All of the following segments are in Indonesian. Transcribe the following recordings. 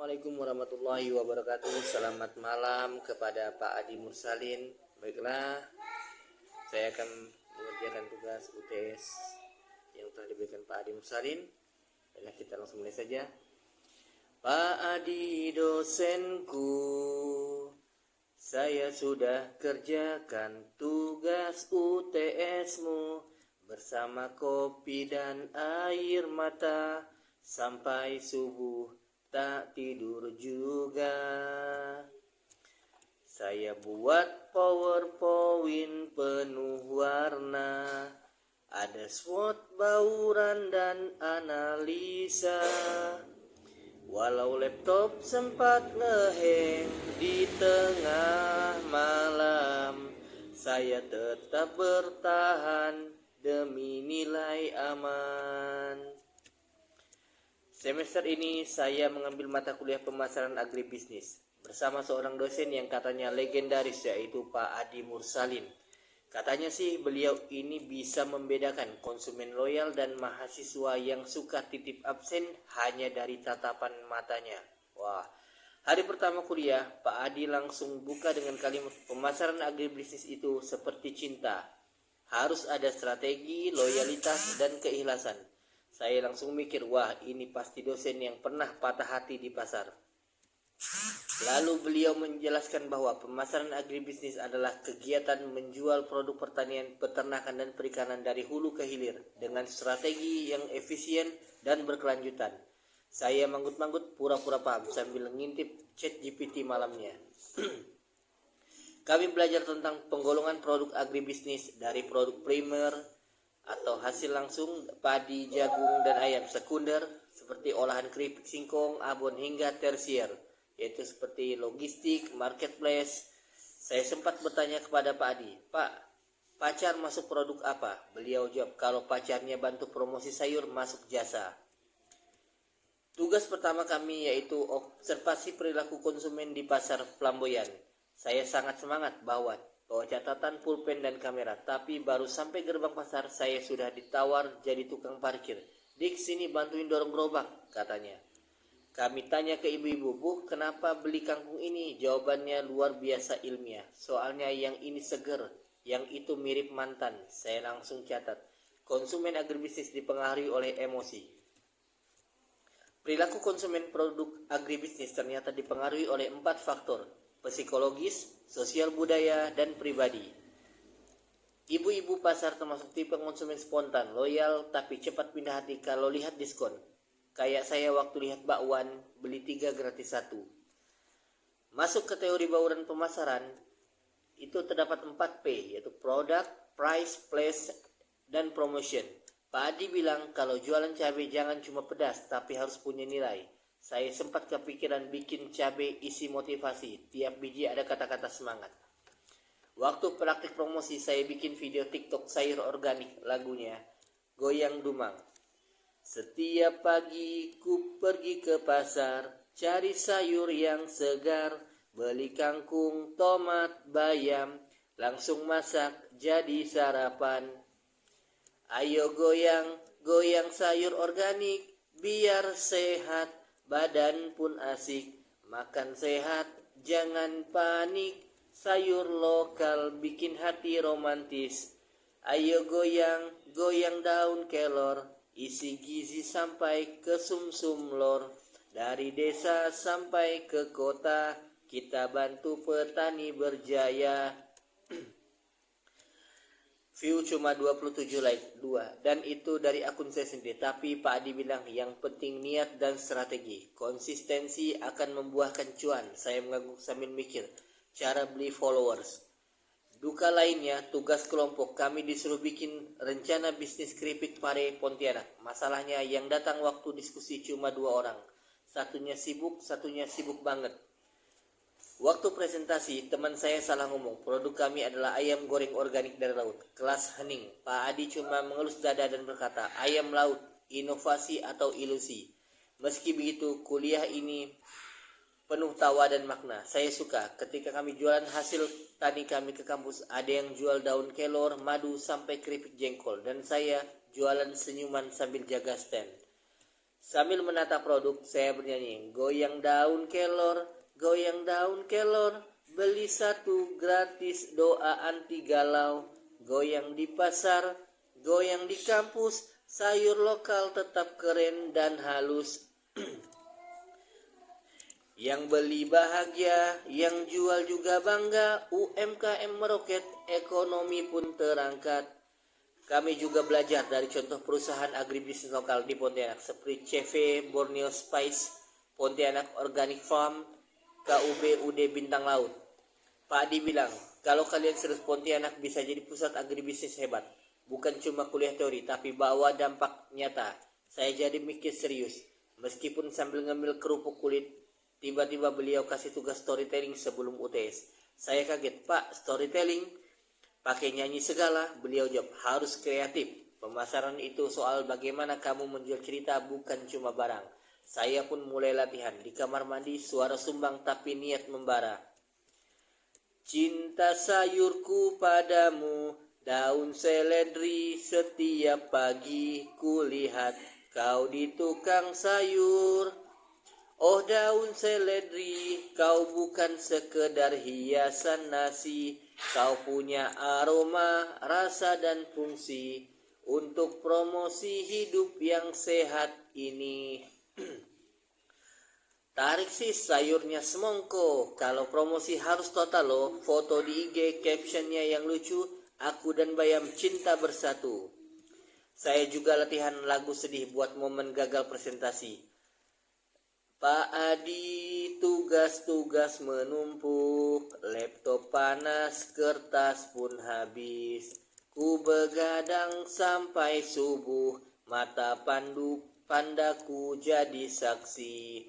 Assalamualaikum warahmatullahi wabarakatuh. Selamat malam kepada Pak Adi Mursalin. Baiklah, saya akan mengerjakan tugas UTS yang telah diberikan Pak Adi Mursalin. Baiklah, kita langsung mulai saja. Pak Adi dosenku, saya sudah kerjakan tugas UTS-mu bersama kopi dan air mata sampai subuh. Tak tidur juga. Saya buat PowerPoint penuh warna, ada SWOT, bauran dan analisa. Walau laptop sempat ngeheng di tengah malam, saya tetap bertahan demi nilai aman. Semester ini saya mengambil mata kuliah pemasaran agribisnis bersama seorang dosen yang katanya legendaris, yaitu Pak Adi Mursalin. Katanya sih beliau ini bisa membedakan konsumen loyal dan mahasiswa yang suka titip absen hanya dari tatapan matanya. Wah, hari pertama kuliah Pak Adi langsung buka dengan kalimat pemasaran agribisnis itu seperti cinta. Harus ada strategi, loyalitas, dan keikhlasan. Saya langsung mikir, wah ini pasti dosen yang pernah patah hati di pasar. Lalu beliau menjelaskan bahwa pemasaran agribisnis adalah kegiatan menjual produk pertanian, peternakan, dan perikanan dari hulu ke hilir dengan strategi yang efisien dan berkelanjutan. Saya manggut-manggut pura-pura paham sambil ngintip ChatGPT malamnya. Kami belajar tentang penggolongan produk agribisnis dari produk primer atau hasil langsung padi, jagung, dan ayam, sekunder seperti olahan keripik singkong, abon, hingga tersier, yaitu seperti logistik, marketplace. Saya sempat bertanya kepada Pak Adi, Pak, pacar masuk produk apa? Beliau jawab, kalau pacarnya bantu promosi sayur, masuk jasa. Tugas pertama kami yaitu observasi perilaku konsumen di pasar Flamboyan. Saya sangat semangat bawa catatan, pulpen, dan kamera. Tapi baru sampai gerbang pasar saya sudah ditawar jadi tukang parkir. Dik, sini bantuin dorong gerobak, katanya. Kami tanya ke ibu-ibu, Bu, kenapa beli kangkung ini? Jawabannya luar biasa ilmiah. Soalnya yang ini seger, yang itu mirip mantan. Saya langsung catat. Konsumen agribisnis dipengaruhi oleh emosi. Perilaku konsumen produk agribisnis ternyata dipengaruhi oleh 4 faktor. Psikologis, sosial budaya, dan pribadi. Ibu-ibu pasar termasuk tipe konsumen spontan, loyal, tapi cepat pindah hati kalau lihat diskon. Kayak saya waktu lihat bakwan, beli 3 gratis 1. Masuk ke teori bauran pemasaran, itu terdapat 4P, yaitu product, price, place, dan promotion. Pak Adi bilang kalau jualan cabai jangan cuma pedas, tapi harus punya nilai. Saya sempat kepikiran bikin cabai isi motivasi, tiap biji ada kata-kata semangat. Waktu praktik promosi saya bikin video TikTok sayur organik, lagunya Goyang Dumang. Setiap pagi ku pergi ke pasar, cari sayur yang segar, beli kangkung, tomat, bayam, langsung masak jadi sarapan. Ayo goyang, goyang sayur organik, biar sehat, badan pun asik, makan sehat, jangan panik, sayur lokal bikin hati romantis. Ayo goyang, goyang daun kelor, isi gizi sampai ke sumsum lor. Dari desa sampai ke kota, kita bantu petani berjaya. View cuma 27 like 2, dan itu dari akun saya sendiri. Tapi Pak Adi bilang yang penting niat dan strategi. Konsistensi akan membuahkan cuan. Saya mengangguk sambil mikir cara beli followers. Duka lainnya, tugas kelompok kami disuruh bikin rencana bisnis keripik pare Pontianak. Masalahnya yang datang waktu diskusi cuma 2 orang. Satunya sibuk banget. Waktu presentasi, teman saya salah ngomong. Produk kami adalah ayam goreng organik dari laut, kelas hening. Pak Adi cuma mengelus dada dan berkata, ayam laut, inovasi atau ilusi. Meski begitu, kuliah ini penuh tawa dan makna. Saya suka ketika kami jualan hasil tani kami ke kampus. Ada yang jual daun kelor, madu, sampai keripik jengkol. Dan saya jualan senyuman sambil jaga stand. Sambil menata produk, saya bernyanyi, goyang daun kelor, beli satu gratis, doa anti galau, goyang di pasar, goyang di kampus, sayur lokal tetap keren dan halus. Yang beli bahagia, yang jual juga bangga, UMKM meroket, ekonomi pun terangkat. Kami juga belajar dari contoh perusahaan agribisnis lokal di Pontianak seperti CV Borneo Spice, Pontianak Organic Farm, KUB UD Bintang Laut. Pak Adi bilang, kalau kalian serius, Pontianak bisa jadi pusat agribisnis hebat. Bukan cuma kuliah teori, tapi bawa dampak nyata. Saya jadi mikir serius. Meskipun sambil ngemil kerupuk kulit, tiba-tiba beliau kasih tugas storytelling sebelum UTS. Saya kaget, Pak, storytelling? Pakai nyanyi segala? Beliau jawab, harus kreatif. Pemasaran itu soal bagaimana kamu menjual cerita, bukan cuma barang. Saya pun mulai latihan. Di kamar mandi, suara sumbang tapi niat membara. Cinta sayurku padamu, daun seledri, setiap pagi kulihat kau di tukang sayur. Oh daun seledri, kau bukan sekedar hiasan nasi, kau punya aroma, rasa dan fungsi untuk promosi hidup yang sehat ini. Tarik sih sayurnya semongko, kalau promosi harus total loh, foto di IG, captionnya yang lucu, aku dan Bayam cinta bersatu. Saya juga latihan lagu sedih buat momen gagal presentasi. Pak Adi, tugas-tugas menumpuk, laptop panas, kertas pun habis. Ku begadang sampai subuh, mata pandaku jadi saksi.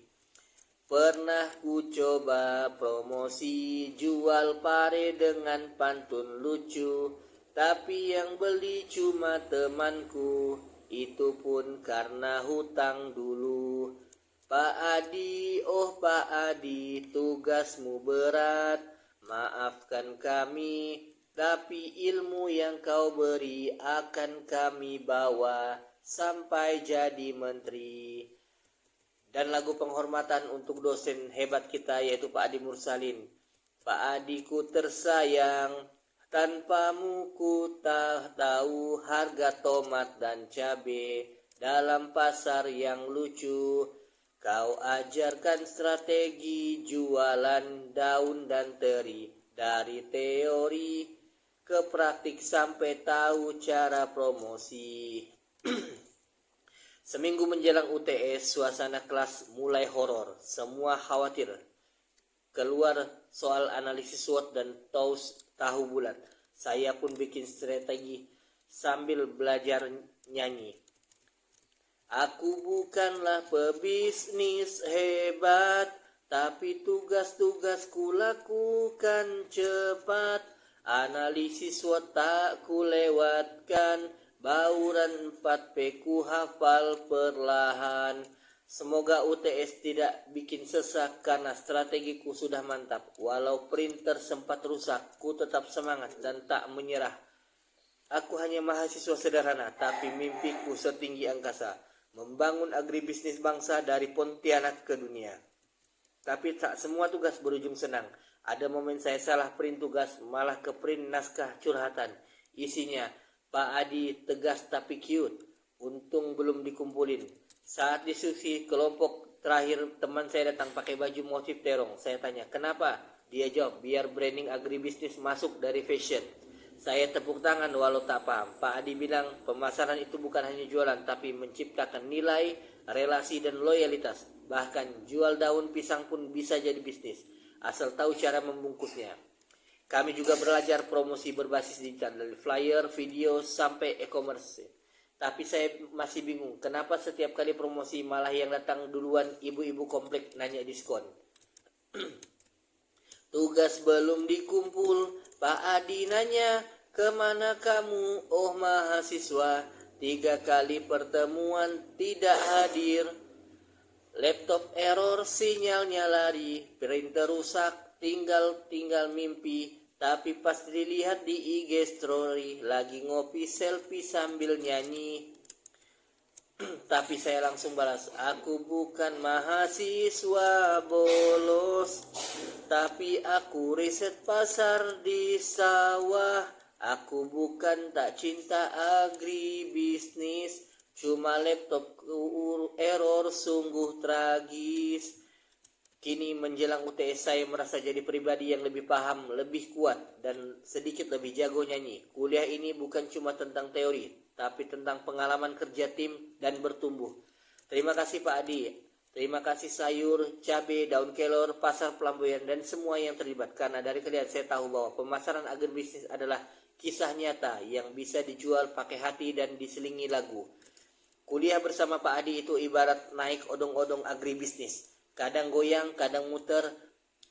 Pernah ku coba promosi, jual pare dengan pantun lucu, tapi yang beli cuma temanku, itu pun karena hutang dulu. Pak Adi, oh Pak Adi, tugasmu berat, maafkan kami, tapi ilmu yang kau beri akan kami bawa sampai jadi menteri. Dan lagu penghormatan untuk dosen hebat kita yaitu Pak Adi Mursalin. Pak Adiku tersayang, tanpamu ku tak tahu harga tomat dan cabai dalam pasar yang lucu. Kau ajarkan strategi jualan daun dan teri, dari teori ke praktik sampai tahu cara promosi. Seminggu menjelang UTS, suasana kelas mulai horor. Semua khawatir. Keluar soal analisis SWOT dan tahu bulat. Saya pun bikin strategi sambil belajar nyanyi. Aku bukanlah pebisnis hebat, tapi tugas-tugasku lakukan cepat. Analisis SWOT tak ku lewatkan, bauran 4P ku hafal perlahan. Semoga UTS tidak bikin sesak karena strategiku sudah mantap. Walau printer sempat rusak, ku tetap semangat dan tak menyerah. Aku hanya mahasiswa sederhana, tapi mimpiku setinggi angkasa. Membangun agribisnis bangsa dari Pontianak ke dunia. Tapi tak semua tugas berujung senang. Ada momen saya salah print tugas, malah ke print naskah curhatan. Isinya, Pak Adi tegas tapi cute. Untung belum dikumpulin. Saat diskusi kelompok terakhir, teman saya datang pakai baju motif terong. Saya tanya, kenapa? Dia jawab, biar branding agribisnis masuk dari fashion. Saya tepuk tangan walau tak paham. Pak Adi bilang pemasaran itu bukan hanya jualan, tapi menciptakan nilai, relasi, dan loyalitas. Bahkan jual daun pisang pun bisa jadi bisnis, asal tahu cara membungkusnya. Kami juga belajar promosi berbasis digital, dari flyer, video, sampai e-commerce. Tapi saya masih bingung, kenapa setiap kali promosi malah yang datang duluan ibu-ibu komplek nanya diskon. Tugas belum dikumpul, Pak Adi nanya, kemana kamu, oh mahasiswa? 3 kali pertemuan tidak hadir. Laptop error, sinyalnya lari, printer rusak, tinggal mimpi. Tapi pas dilihat di IG story, lagi ngopi selfie sambil nyanyi. Tapi saya langsung balas, aku bukan mahasiswa bolos, tapi aku riset pasar di sawah. Aku bukan tak cinta agribisnis, cuma laptop error sungguh tragis. Kini menjelang UTS saya merasa jadi pribadi yang lebih paham, lebih kuat, dan sedikit lebih jago nyanyi. Kuliah ini bukan cuma tentang teori, tapi tentang pengalaman kerja tim dan bertumbuh. Terima kasih Pak Adi, terima kasih sayur, cabai, daun kelor, pasar Pelamboyan, dan semua yang terlibat. Karena dari kalian saya tahu bahwa pemasaran agribisnis adalah kisah nyata yang bisa dijual pakai hati dan diselingi lagu. Kuliah bersama Pak Adi itu ibarat naik odong-odong agribisnis. Kadang goyang, kadang muter,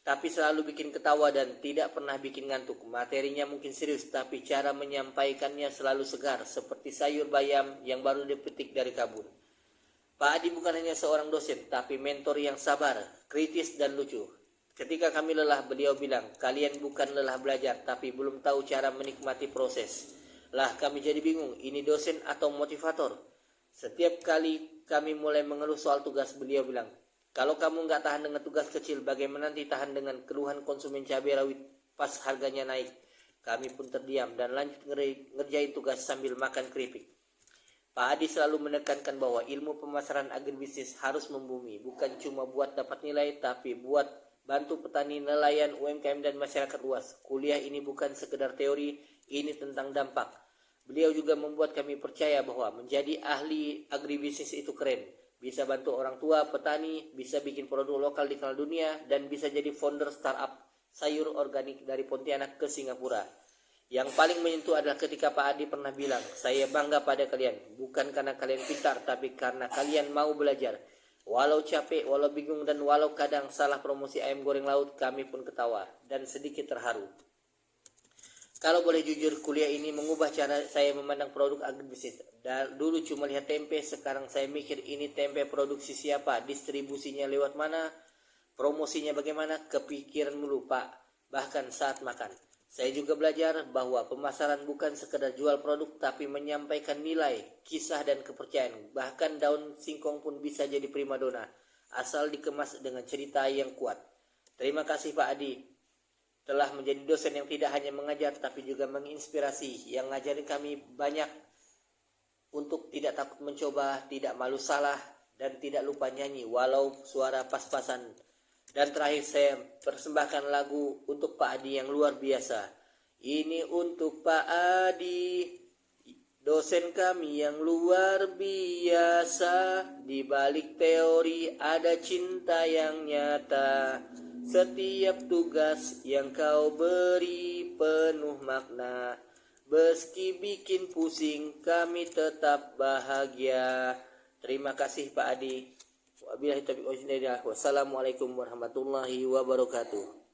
tapi selalu bikin ketawa dan tidak pernah bikin ngantuk. Materinya mungkin serius, tapi cara menyampaikannya selalu segar, seperti sayur bayam yang baru dipetik dari kabun. Pak Adi bukan hanya seorang dosen, tapi mentor yang sabar, kritis, dan lucu. Ketika kami lelah, beliau bilang, kalian bukan lelah belajar, tapi belum tahu cara menikmati proses. Lah kami jadi bingung, ini dosen atau motivator? Setiap kali kami mulai mengeluh soal tugas, beliau bilang, kalau kamu nggak tahan dengan tugas kecil, bagaimana nanti tahan dengan keluhan konsumen cabai rawit pas harganya naik? Kami pun terdiam dan lanjut ngerjain tugas sambil makan keripik. Pak Adi selalu menekankan bahwa ilmu pemasaran agribisnis harus membumi, bukan cuma buat dapat nilai, tapi buat bantu petani, nelayan, UMKM, dan masyarakat luas. Kuliah ini bukan sekedar teori, ini tentang dampak. Beliau juga membuat kami percaya bahwa menjadi ahli agribisnis itu keren. Bisa bantu orang tua, petani, bisa bikin produk lokal dikenal dunia, dan bisa jadi founder startup sayur organik dari Pontianak ke Singapura. Yang paling menyentuh adalah ketika Pak Adi pernah bilang, saya bangga pada kalian, bukan karena kalian pintar, tapi karena kalian mau belajar. Walau capek, walau bingung, dan walau kadang salah promosi ayam goreng laut, kami pun ketawa dan sedikit terharu. Kalau boleh jujur, kuliah ini mengubah cara saya memandang produk agribisnis. Dulu cuma lihat tempe, sekarang saya mikir ini tempe produksi siapa, distribusinya lewat mana, promosinya bagaimana, kepikiran mulu Pak, bahkan saat makan. Saya juga belajar bahwa pemasaran bukan sekedar jual produk, tapi menyampaikan nilai, kisah, dan kepercayaan. Bahkan daun singkong pun bisa jadi primadona, asal dikemas dengan cerita yang kuat. Terima kasih Pak Adi, telah menjadi dosen yang tidak hanya mengajar tapi juga menginspirasi, yang ngajarin kami banyak untuk tidak takut mencoba, tidak malu salah, dan tidak lupa nyanyi walau suara pas-pasan. Dan terakhir saya persembahkan lagu untuk Pak Adi yang luar biasa. Ini untuk Pak Adi, dosen kami yang luar biasa. Di balik teori ada cinta yang nyata. Setiap tugas yang kau beri penuh makna. Meski bikin pusing, kami tetap bahagia. Terima kasih Pak Adi. Wabillahi taufiq wal hidayah. Wassalamualaikum warahmatullahi wabarakatuh.